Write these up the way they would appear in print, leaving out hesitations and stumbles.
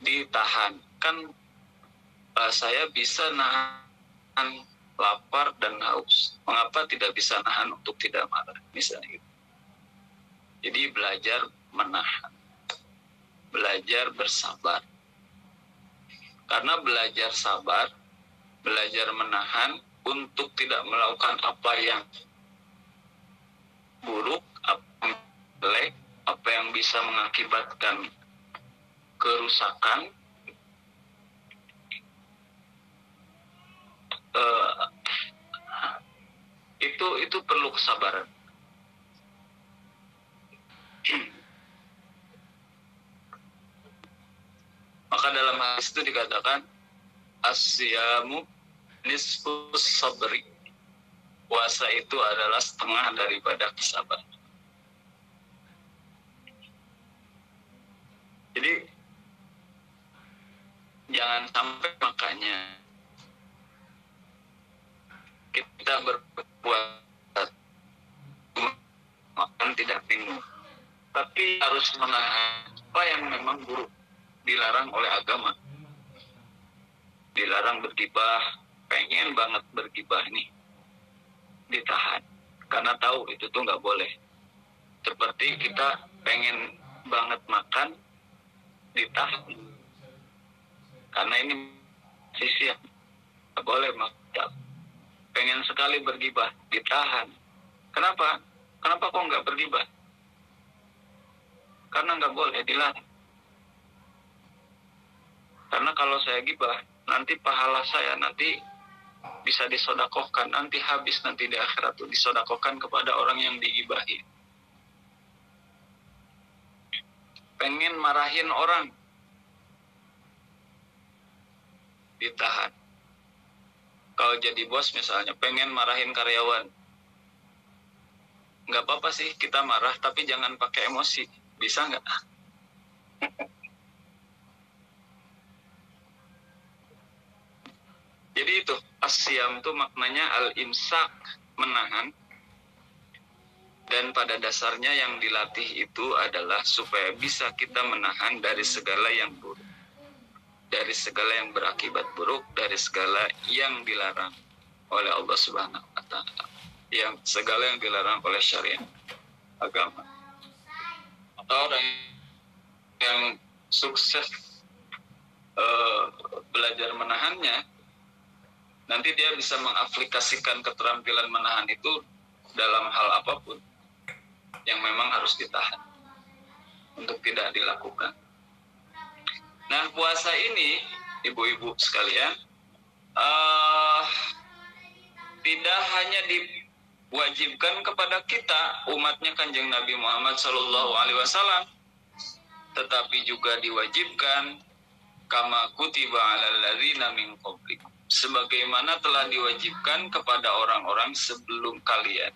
ditahan. Kan saya bisa nahan lapar dan haus. Mengapa tidak bisa nahan untuk tidak marah? Misalnya gitu. Jadi belajar menahan. Belajar bersabar. Karena belajar sabar, belajar menahan untuk tidak melakukan apa yang buruk, apa yang jelek, apa yang bisa mengakibatkan kerusakan, itu perlu kesabaran. Maka dalam hadis itu dikatakan as-siyamu nisfus sabri. Puasa itu adalah setengah daripada kesabaran. Jadi jangan sampai makanya kita berpuasa makan tidak bingung, tapi harus menahan apa yang memang buruk, dilarang oleh agama. Dilarang bergibah, pengen banget bergibah nih, ditahan karena tahu itu tuh nggak boleh. Seperti kita pengen banget makan, ditahan karena ini sisi yang nggak boleh makan. Pengen sekali bergibah, ditahan. Kenapa kok nggak bergibah? Karena nggak boleh, dilarang. Karena kalau saya gibah, nanti pahala saya nanti bisa disodakohkan, nanti habis nanti di akhirat tuh disodakohkan kepada orang yang digibahi. Pengen marahin orang, ditahan. Kalau jadi bos misalnya, pengen marahin karyawan, nggak apa-apa sih kita marah, tapi jangan pakai emosi. Bisa nggak? Jadi itu, as-siyam itu maknanya al-imsak, menahan. Dan pada dasarnya yang dilatih itu adalah supaya bisa kita menahan dari segala yang buruk. Dari segala yang berakibat buruk, dari segala yang dilarang oleh Allah Subhanahu wa Ta'ala, yang segala yang dilarang oleh syariat agama. Atau orang yang sukses belajar menahannya, nanti dia bisa mengaplikasikan keterampilan menahan itu dalam hal apapun yang memang harus ditahan untuk tidak dilakukan. Nah, puasa ini, ibu-ibu sekalian, tidak hanya diwajibkan kepada kita, umatnya Kanjeng Nabi Muhammad SAW, tetapi juga diwajibkan kama kutiba alal ladzina min qablikum, sebagaimana telah diwajibkan kepada orang-orang sebelum kalian.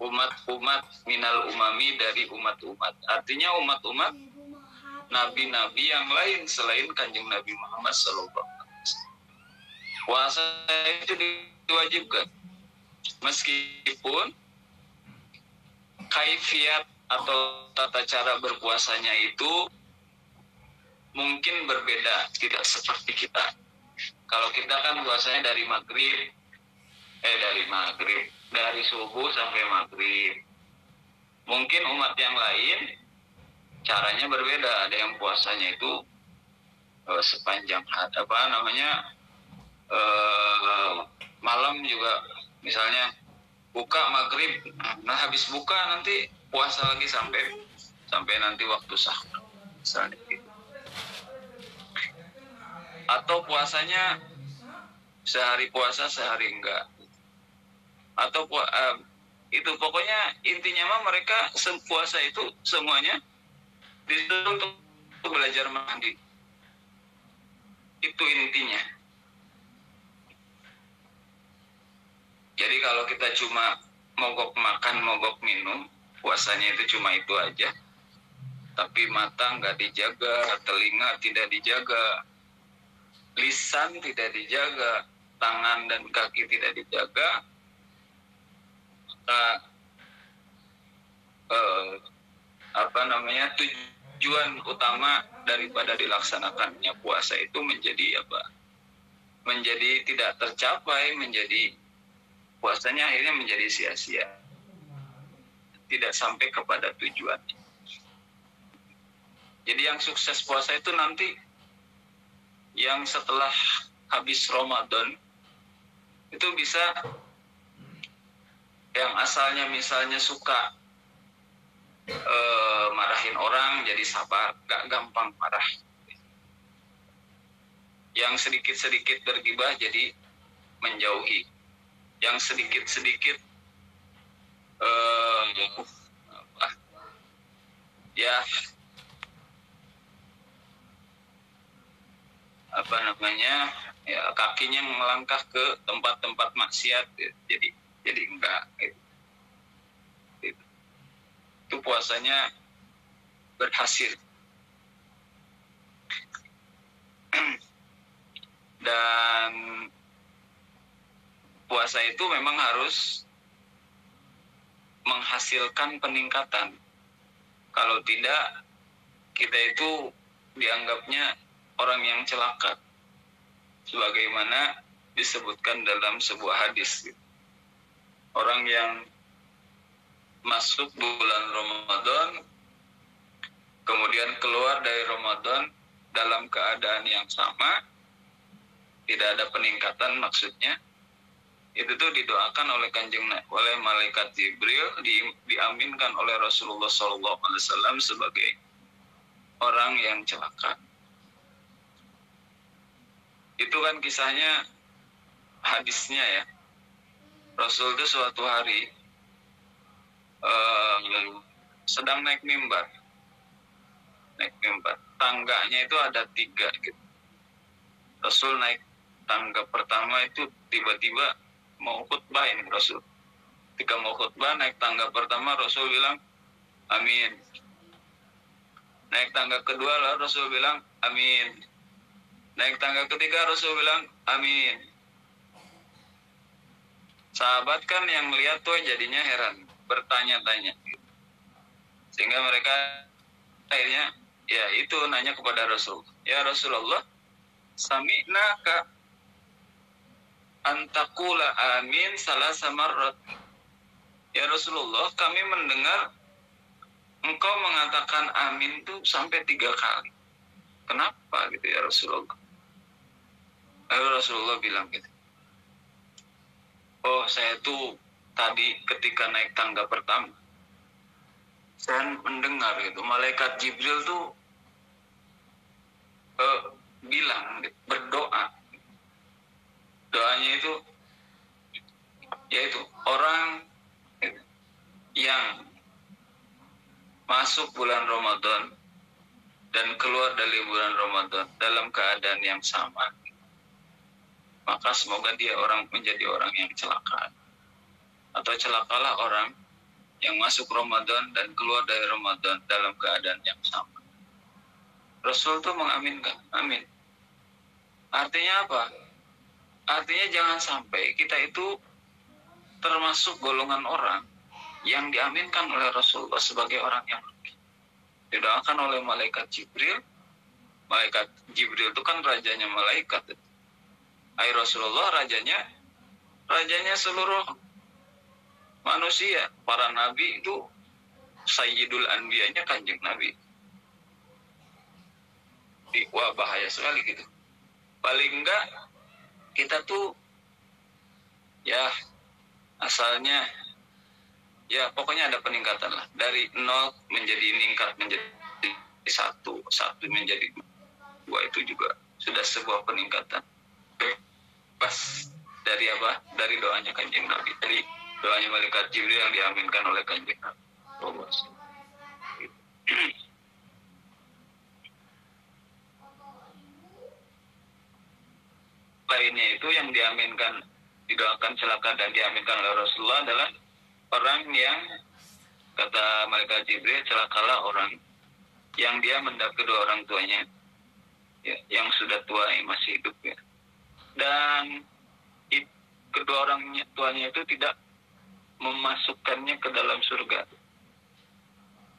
Umat-umat minal umami, dari umat-umat. Artinya umat-umat nabi-nabi yang lain selain Kanjeng Nabi Muhammad SAW. Puasa itu diwajibkan, meskipun kaifiat atau tata cara berpuasanya itu mungkin berbeda, tidak seperti kita. Kalau kita kan puasanya dari subuh sampai maghrib. Mungkin umat yang lain caranya berbeda. Ada yang puasanya itu sepanjang malam juga, misalnya buka maghrib, nah habis buka nanti puasa lagi sampai nanti waktu sahur, misalnya gitu. Atau puasanya sehari puasa sehari enggak, atau itu pokoknya intinya mah mereka puasa itu semuanya dituntut untuk belajar mandi. Itu intinya. Jadi kalau kita cuma mogok makan, mogok minum, puasanya itu cuma itu aja. Tapi mata nggak dijaga, telinga tidak dijaga, lisan tidak dijaga, tangan dan kaki tidak dijaga, tujuan utama daripada dilaksanakannya puasa itu menjadi apa? Menjadi tidak tercapai, menjadi puasanya akhirnya menjadi sia-sia, tidak sampai kepada tujuan. Jadi yang sukses puasa itu nanti yang setelah habis Ramadan itu bisa, yang asalnya misalnya suka marahin orang jadi sabar, gak gampang marah. Yang sedikit-sedikit bergibah jadi menjauhi. Yang sedikit-sedikit ya apa namanya, ya kakinya melangkah ke tempat-tempat maksiat, jadi enggak gitu. Itu puasanya berhasil. Dan puasa itu memang harus menghasilkan peningkatan. Kalau tidak, kita itu dianggapnya orang yang celaka, sebagaimana disebutkan dalam sebuah hadis. Orang yang masuk bulan Ramadan, kemudian keluar dari Ramadan dalam keadaan yang sama, tidak ada peningkatan maksudnya, itu tuh didoakan oleh malaikat Jibril, diaminkan oleh Rasulullah SAW sebagai orang yang celaka. Itu kan kisahnya, hadisnya ya. Rasul itu suatu hari sedang naik mimbar. Tangganya itu ada 3 gitu. Rasul naik tangga pertama itu tiba-tiba mau khutbah ini Rasul. Ketika mau khutbah naik tangga pertama Rasul bilang amin. Naik tangga kedua lalu Rasul bilang amin. Naik tangga ketiga Rasul bilang amin. Sahabat kan yang lihat tuh jadinya heran, bertanya-tanya. Sehingga mereka akhirnya ya itu nanya kepada Rasul. Ya Rasulullah, sami'na ka antakula amin salasa marrat. Ya Rasulullah, kami mendengar engkau mengatakan amin itu sampai 3 kali. Kenapa gitu ya Rasulullah? Lalu Rasulullah bilang gitu. Oh, saya tuh tadi ketika naik tangga pertama, saya mendengar gitu, malaikat Jibril tuh bilang, berdoa. Doanya itu, yaitu orang yang masuk bulan Ramadan dan keluar dari bulan Ramadan dalam keadaan yang sama, maka semoga dia menjadi orang yang celaka. Atau celakalah orang yang masuk Ramadan dan keluar dari Ramadan dalam keadaan yang sama. Rasul itu mengaminkan, amin. Artinya apa? Artinya jangan sampai kita itu termasuk golongan orang yang diaminkan oleh Rasulullah sebagai orang yang rugi. Didoakan oleh malaikat Jibril. Malaikat Jibril itu kan rajanya malaikat. Hai Rasulullah, rajanya seluruh manusia. Para nabi itu Sayyidul Anbiyanya Kanjeng Nabi. Wah, bahaya sekali gitu. Paling enggak kita tuh ya asalnya ya pokoknya ada peningkatan lah. Dari 0 menjadi 1 menjadi 2, itu juga sudah sebuah peningkatan. Pas dari apa? Dari doanya Kanjeng Nabi. Dari doanya malaikat Jibril yang diaminkan oleh Kanjeng Nabi. Lainnya itu yang didoakan celaka dan diaminkan oleh Rasulullah adalah orang yang, kata malaikat Jibril, celakalah orang yang dia mendapat kedua orang tuanya ya, yang sudah tua yang masih hidup ya. Dan kedua orang tuanya itu tidak memasukkannya ke dalam surga.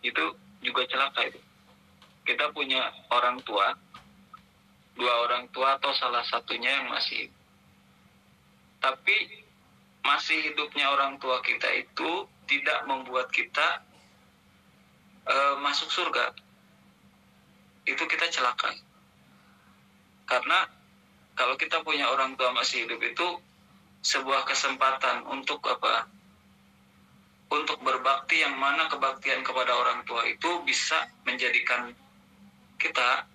Itu juga celaka itu. kita punya orang tua, 2 orang tua atau salah satunya yang masih hidup. Tapi masih hidupnya orang tua kita itu tidak membuat kita masuk surga. Itu kita celaka. Karena kalau kita punya orang tua masih hidup itu sebuah kesempatan untuk apa? Untuk berbakti, yang mana kebaktian kepada orang tua itu bisa menjadikan kita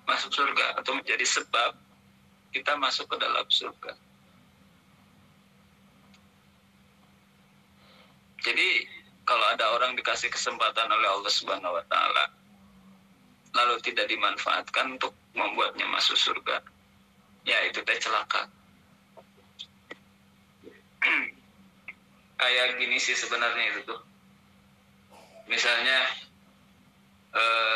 masuk surga atau menjadi sebab kita masuk ke dalam surga. Jadi kalau ada orang dikasih kesempatan oleh Allah Subhanahu wa taala lalu tidak dimanfaatkan untuk membuatnya masuk surga, ya itu teh celaka. Kayak gini sih sebenarnya itu tuh. Misalnya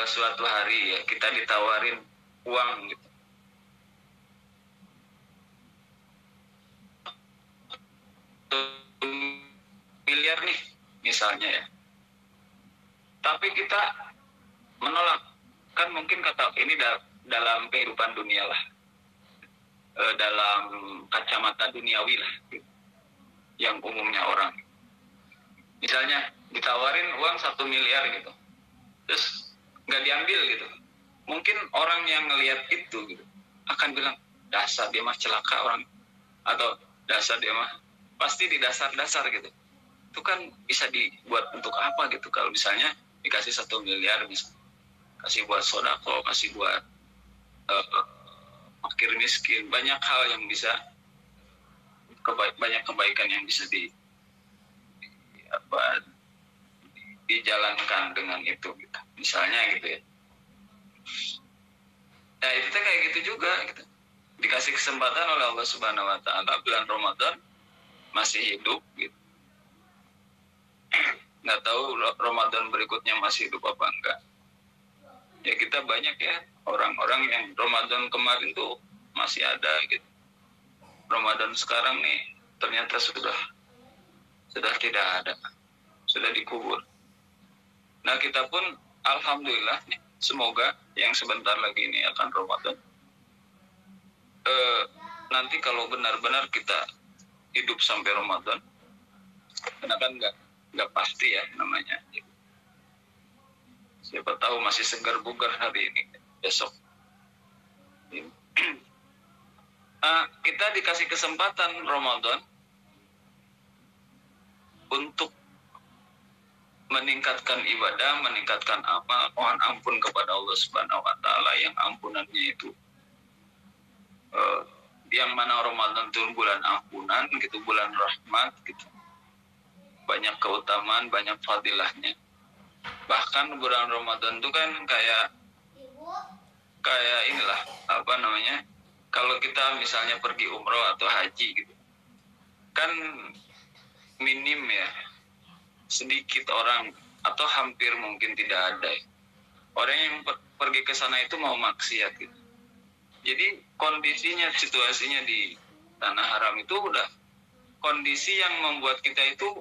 suatu hari ya kita ditawarin uang gitu. Miliar nih misalnya ya. Tapi kita menolak. Kan mungkin kata ini dalam kehidupan dunia lah. Dalam kacamata duniawi lah. Yang umumnya orang. Misalnya ditawarin uang 1 miliar gitu. Terus nggak diambil gitu. Mungkin orang yang ngelihat itu gitu, akan bilang, dasar dia mah celaka orang. Atau dasar dia mah pasti di dasar-dasar gitu. Itu kan bisa dibuat untuk apa gitu. Kalau misalnya dikasih 1 miliar misalnya. Kasih buat sodako, kasih buat fakir miskin. Banyak hal yang bisa, banyak kebaikan yang bisa dijalankan dengan itu gitu. Misalnya gitu ya. Nah itu kayak gitu juga gitu. Dikasih kesempatan oleh Allah Subhanahu wa taala bulan Ramadan masih hidup gitu. Nggak tahu Ramadan berikutnya masih hidup apa enggak. Ya kita banyak ya orang-orang yang Ramadan kemarin tuh masih ada gitu. Ramadan sekarang nih ternyata sudah tidak ada. Sudah dikubur. Nah kita pun alhamdulillah nih, semoga yang sebentar lagi ini akan Ramadan. Nanti kalau benar-benar kita hidup sampai Ramadan, karena kan nggak pasti ya namanya. Siapa tahu masih segar bugar hari ini, besok. Kita dikasih kesempatan Ramadan untuk meningkatkan ibadah, meningkatkan amal, mohon ampun kepada Allah Subhanahu wa taala yang ampunannya itu yang mana Ramadan itu bulan ampunan gitu, bulan rahmat gitu. Banyak keutamaan, banyak fadilahnya. Bahkan bulan Ramadan itu kan kayak inilah apa namanya? Kalau kita misalnya pergi umroh atau haji gitu. Kan minim ya. Sedikit orang atau hampir mungkin tidak ada. Orang yang pergi ke sana itu mau maksiat gitu. Jadi kondisinya, situasinya di tanah haram itu udah kondisi yang membuat kita itu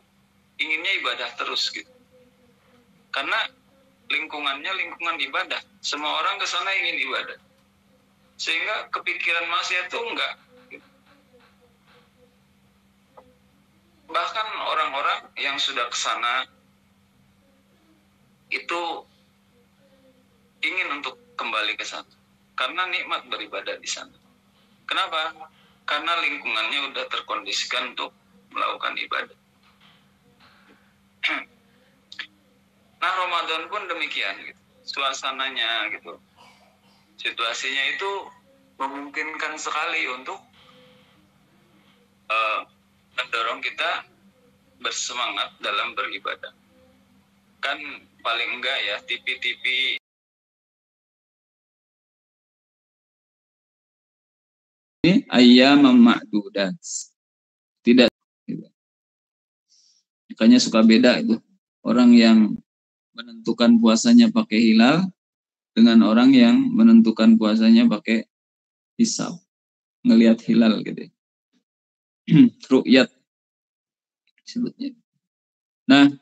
inginnya ibadah terus gitu. Karena lingkungannya lingkungan ibadah. Semua orang ke sana ingin ibadah. Sehingga kepikiran maksiat itu enggak. Bahkan orang-orang yang sudah ke sana itu ingin untuk kembali ke sana. Karena nikmat beribadah di sana. Kenapa? Karena lingkungannya udah terkondisikan untuk melakukan ibadah. Nah Ramadan pun demikian gitu. Suasananya gitu. Situasinya itu memungkinkan sekali untuk mendorong kita bersemangat dalam beribadah. Kan paling enggak ya TV-TV ayyam ma'dudat. Tidak. Makanya suka beda itu. Orang yang menentukan puasanya pakai hilal dengan orang yang menentukan puasanya pakai hisab. Ngelihat hilal gitu. Ru'yat sebutnya. Nah,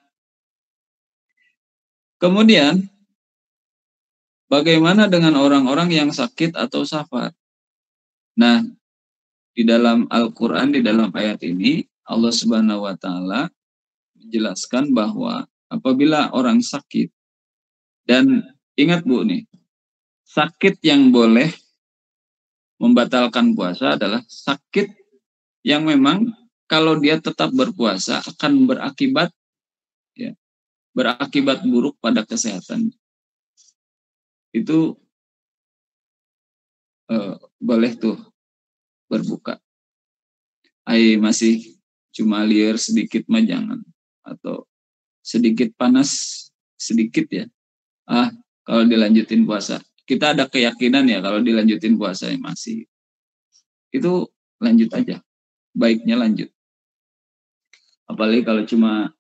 kemudian Bagaimana dengan orang-orang yang sakit atau safar? Nah, di dalam Al-Quran, di dalam ayat ini, Allah Subhanahu wa Ta'ala menjelaskan bahwa apabila orang sakit, dan ingat Bu nih, sakit yang boleh membatalkan puasa adalah sakit yang memang kalau dia tetap berpuasa akan berakibat, ya, berakibat buruk pada kesehatan. Itu boleh tuh berbuka. Masih cuma liar sedikit mah jangan, atau sedikit panas sedikit ya. Kalau dilanjutin puasa, kita ada keyakinan ya kalau dilanjutin puasa ya masih, itu lanjut aja, baiknya lanjut. Apalagi kalau cuma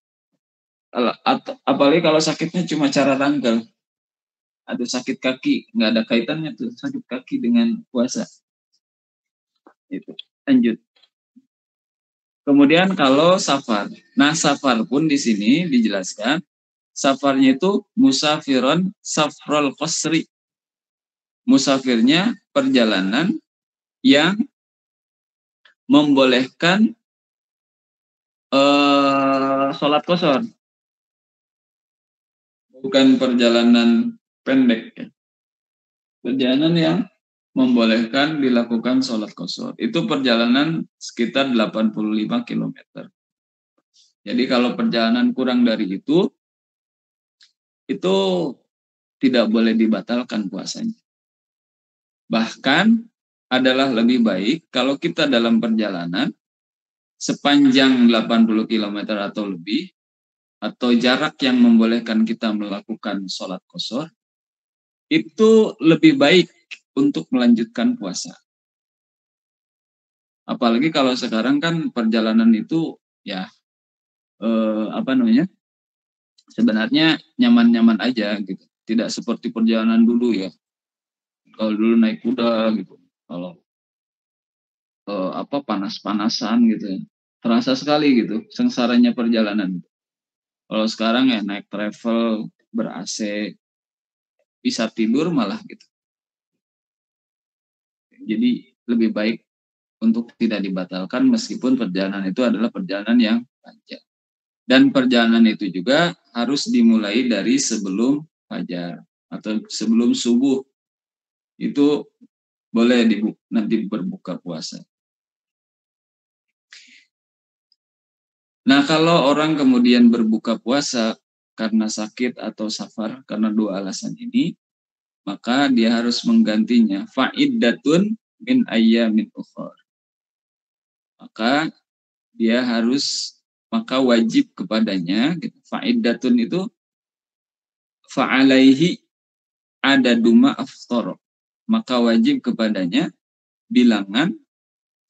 apalagi kalau sakitnya cuma cara tanggal atau sakit kaki, nggak ada kaitannya tuh sakit kaki dengan puasa. Itu lanjut. Kemudian kalau safar, nah safar pun di sini dijelaskan safarnya itu musafiron safrol qasri. Musafirnya perjalanan yang membolehkan sholat qasar, bukan perjalanan pendek ya. Perjalanan yang membolehkan dilakukan sholat qasar. Itu perjalanan sekitar 85 km. Jadi kalau perjalanan kurang dari itu tidak boleh dibatalkan puasanya. Bahkan adalah lebih baik kalau kita dalam perjalanan sepanjang 80 km atau lebih, atau jarak yang membolehkan kita melakukan sholat qasar, itu lebih baik untuk melanjutkan puasa. Apalagi kalau sekarang kan perjalanan itu ya sebenarnya nyaman-nyaman aja gitu. Tidak seperti perjalanan dulu ya. Kalau dulu naik kuda gitu, kalau panas-panasan gitu ya. Terasa sekali gitu sengsaranya perjalanan. Kalau sekarang ya naik travel ber-AC, bisa tidur malah gitu. Jadi lebih baik untuk tidak dibatalkan meskipun perjalanan itu adalah perjalanan yang panjang. Dan perjalanan itu juga harus dimulai dari sebelum fajar atau sebelum subuh. Itu boleh nanti berbuka puasa. Nah, kalau orang kemudian berbuka puasa karena sakit atau safar, karena dua alasan ini, maka dia harus menggantinya. Fa'iddatun min ayyamin ukhar. Maka wajib kepadanya, gitu. Fa'iddatun itu fa'alaihi adaduma aftara. Maka wajib kepadanya bilangan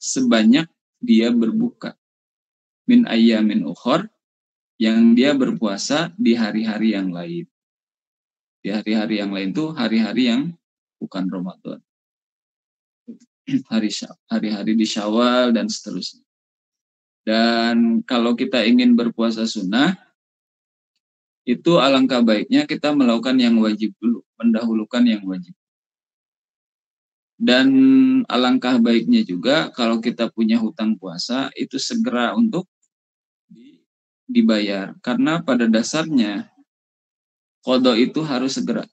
sebanyak dia berbuka. Min ayyamin ukhar, yang dia berpuasa di hari-hari yang lain. Di hari-hari yang lain itu hari-hari yang bukan Ramadan. Hari-hari di Syawal dan seterusnya. Dan kalau kita ingin berpuasa sunnah, itu alangkah baiknya kita melakukan yang wajib dulu, mendahulukan yang wajib. Dan alangkah baiknya juga kalau kita punya hutang puasa, itu segera untuk dibayar. Karena pada dasarnya qada itu harus segera.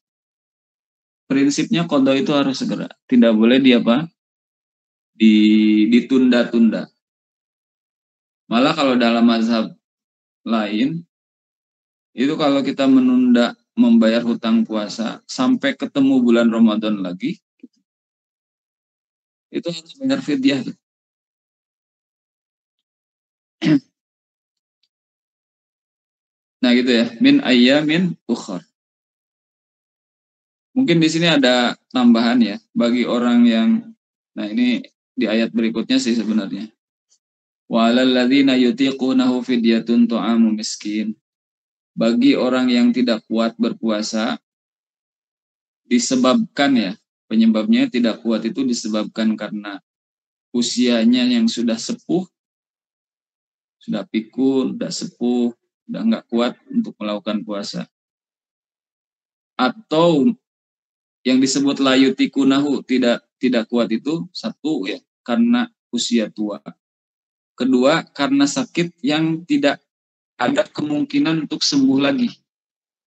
Prinsipnya qada itu harus segera. Tidak boleh ditunda-tunda. Malah kalau dalam mazhab lain, itu kalau kita menunda membayar hutang puasa sampai ketemu bulan Ramadan lagi, itu harus bayar fidyah. Nah gitu ya, min ayyamin ukhar. Mungkin di sini ada tambahan ya, bagi orang yang, nah ini di ayat berikutnya sih sebenarnya. Wa 'alal ladzina yutiqunahu fidyatun ta'amu miskin. Bagi orang yang tidak kuat berpuasa, disebabkan ya, penyebabnya tidak kuat itu disebabkan karena usianya yang sudah sepuh, sudah pikul, sudah sepuh, sudah nggak kuat untuk melakukan puasa. Atau Yang disebut la yutikunahu, tidak kuat itu satu ya karena usia tua. Kedua karena sakit yang tidak ada kemungkinan untuk sembuh lagi.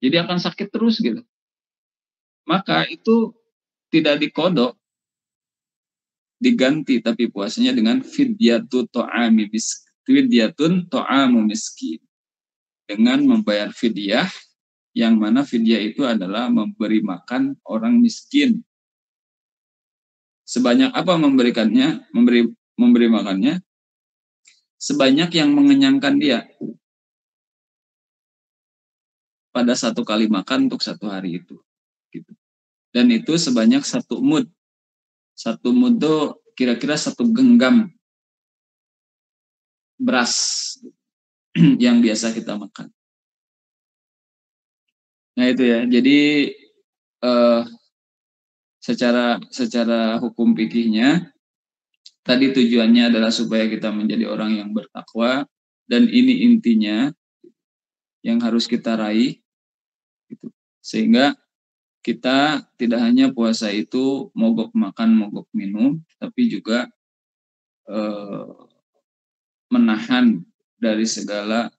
Jadi akan sakit terus gitu. Maka itu tidak dikodok, diganti, tapi puasanya dengan fidyatun to'amu miskin. Dengan membayar fidyah, yang mana fidyah itu adalah memberi makan orang miskin. Sebanyak apa memberikannya, memberi makannya? Sebanyak yang mengenyangkan dia pada satu kali makan untuk satu hari itu. Gitu. Dan itu sebanyak 1 mud. 1 mud itu kira-kira 1 genggam beras yang biasa kita makan. Nah itu ya, jadi secara hukum fikihnya tadi tujuannya adalah supaya kita menjadi orang yang bertakwa, dan ini intinya yang harus kita raih gitu. Sehingga kita tidak hanya puasa itu mogok makan, mogok minum, tapi juga menahan dari segala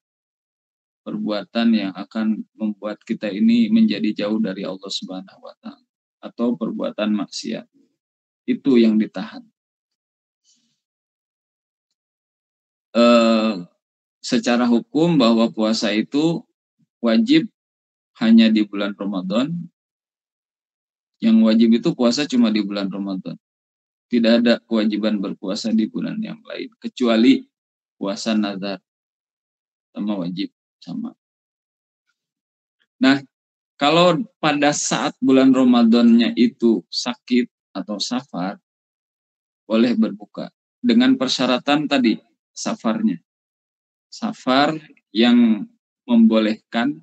perbuatan yang akan membuat kita ini menjadi jauh dari Allah Subhanahu wa Ta'ala, atau perbuatan maksiat. Itu yang ditahan. Secara hukum bahwa puasa itu wajib hanya di bulan Ramadan. Yang wajib itu puasa cuma di bulan Ramadan. Tidak ada kewajiban berpuasa di bulan yang lain, kecuali puasa nazar. Sama wajib, sama. Nah, kalau pada saat bulan Ramadannya itu sakit atau safar, boleh berbuka. Dengan persyaratan tadi, safarnya. Safar yang membolehkan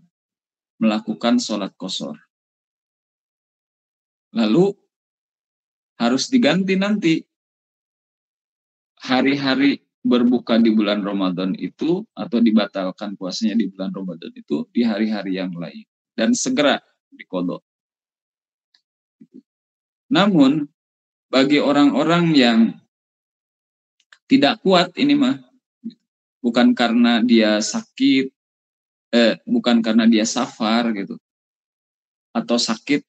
melakukan sholat qashar. Lalu harus diganti nanti hari-hari berbuka di bulan Ramadan itu, atau dibatalkan puasanya di bulan Ramadan itu di hari-hari yang lain, dan segera diqadha. Namun bagi orang-orang yang tidak kuat ini mah, bukan karena dia sakit, bukan karena dia safar gitu, atau sakit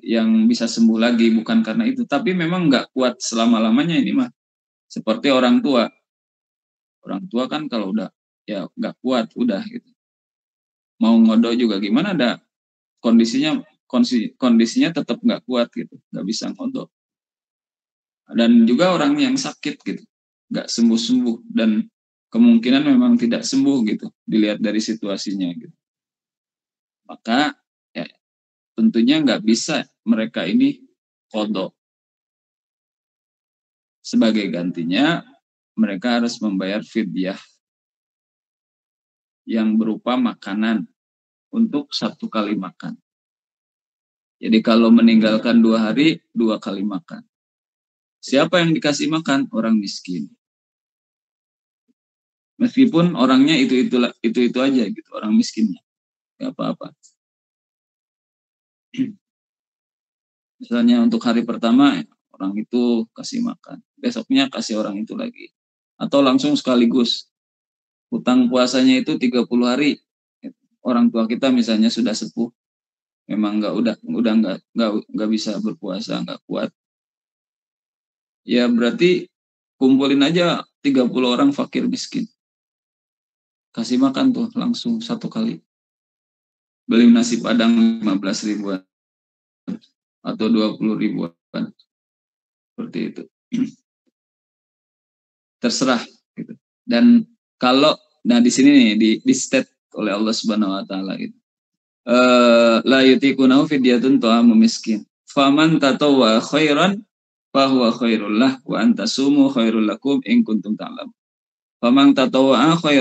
yang bisa sembuh lagi, bukan karena itu, tapi memang nggak kuat selama-lamanya ini mah. Seperti orang tua kan kalau udah ya nggak kuat udah gitu, mau ngodo juga gimana, ada kondisinya tetap nggak kuat gitu, nggak bisa ngodo. Dan juga orang yang sakit gitu, nggak sembuh-sembuh, dan kemungkinan memang tidak sembuh gitu, dilihat dari situasinya gitu. Maka ya, tentunya nggak bisa mereka ini qadha. Sebagai gantinya mereka harus membayar fidyah yang berupa makanan untuk 1 kali makan. Jadi kalau meninggalkan 2 hari, 2 kali makan. Siapa yang dikasih makan? Orang miskin. Meskipun orangnya itu aja gitu, orang miskinnya. Gak apa-apa. Misalnya untuk hari pertama orang itu kasih makan, besoknya kasih orang itu lagi, atau langsung sekaligus. Hutang puasanya itu 30 hari. Orang tua kita misalnya sudah sepuh, memang nggak bisa berpuasa, nggak kuat. Ya berarti kumpulin aja 30 orang fakir miskin, kasih makan tuh langsung 1 kali. Beli nasi padang 15 ribuan atau 20 ribuan, seperti itu. Terserah gitu. Dan kalau di sini nih di state oleh Allah Subhanahu wa Ta'ala gitu, la yutikunahu fidyatun ta'amu miskin, faman tatawwa khairan fahuwa khairul lah wa antasumu khairul lakum in kuntum ta'lamun. Faman tatawwa khairan